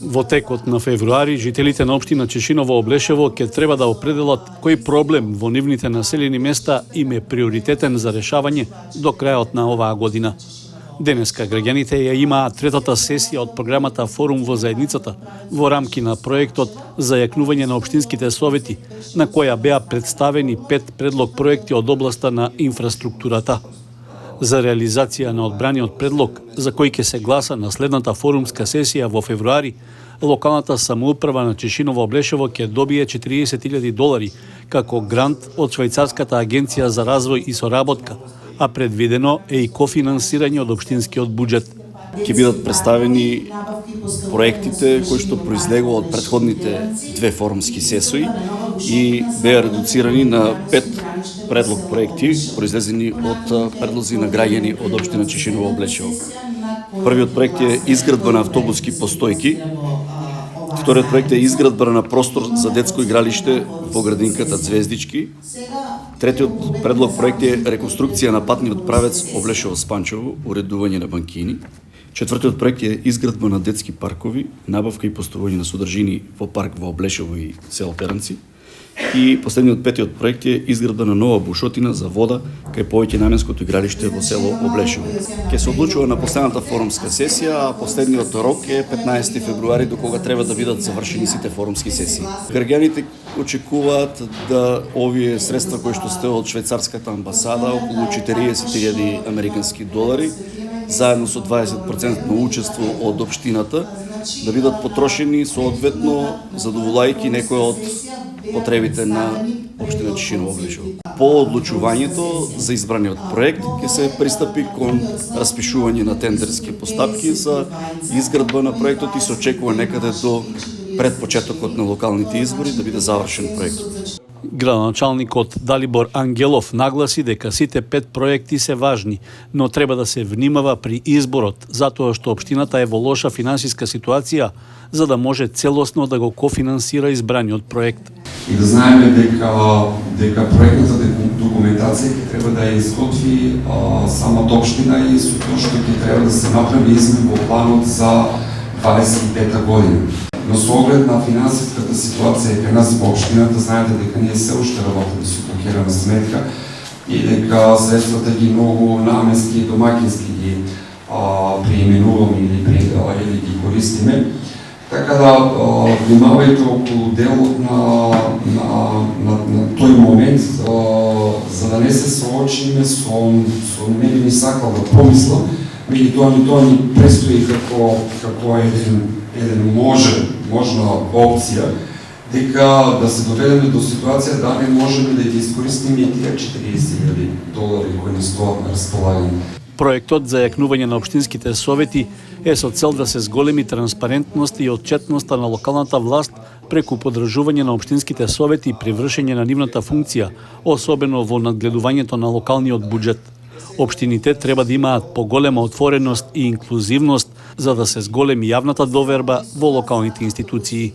Во текот на февруари, жителите на општина Чешиново-Облешево ќе треба да определат кој проблем во нивните населени места им е приоритетен за решавање до крајот на оваа година. Денеска граѓаните ја имаат третата сесија од програмата Форум во заедницата во рамки на проектот за јакнување на општинските совети, на која беа представени 5 предлог проекти од областа на инфраструктурата. За реализација на одбраниот предлог, за кој ќе се гласа на следната форумска сесија во февруари, локалната самоуправа на Чешиново-Облешево ќе добие $40,000 како грант од Швајцарската агенција за развој и соработка, а предвидено е и кофинансирање од општинскиот буџет. Ќе бидат представени проектите кои што произлегува од претходните 2 форумски сесии и беа редуцирани на 5 предлог проекти произлезени од предлози на граѓани од општина Чешиново-Облешево. Првиот проект е изградба на автобуски постојки. Вториот проект е изградба на простор за детско игралиште во градинката Звездички. Третиот предлог проект е реконструкција на патниот правец Облешево-Спанчево, уредување на банкини. Четвртиот проект е изградба на детски паркови, набавка и поставување на содржини во парк во Облешево и село Перанци. И последниот петиот проект е изградба на нова бушотина за вода кај повеќе наменското игралиште во село Облешево. Ќе се одлучува на последната форумска сесија, а последниот рок е 15 февруари до кога треба да бидат завршени сите форумски сесии. Граѓаните очекуваат да овие средства кои што сте од швајцарската амбасада, околу $40,000 американски, заедно со 20% учество од општината, да бидат потрошени соодветно задоволајќи некои од потребите на општина Чешиново-Облешево. По одлучувањето за избраниот проект ќе се пристапи кон распишување на тендерски постапки за изградба на проектот и се очекува некаде до пред почетокот на локалните избори да биде завршен проектот. Градоначалникот Далибор Ангелов нагласи дека сите 5 проекти се важни, но треба да се внимава при изборот, затоа што општината е во лоша финансиска ситуација, за да може целосно да го кофинансира избраниот проект. И да знаеме дека проектната документација ќе треба да ја изготви самата општина и со тоа што ќе треба да се направи измен во планот за 25-та година. Но со оглед на финансиската ситуација кај нас во општината, знаете дека ние се уште работиме со блокирана сметка и дека средствата ги многу наменски и домаќински ги преименуваме или ги користиме. Така да внимавајте околу делот на тој момент, за да не се соочиме со не би ни сакал да промислам, меѓутоа тоа ни престои како еден можна опција, дека да се доведеме до ситуација да не можеме да ги искористиме и тие $40,000 кои ни стоат на располагање. Проектот за јакнување на општинските совети е со цел да се зголеми транспарентност и отчетноста на локалната власт преку подржување на општинските совети при вршење на нивната функција, особено во надгледувањето на локалниот буџет. Општините треба да имаат поголема отвореност и инклузивност за да се зголеми јавната доверба во локалните институции.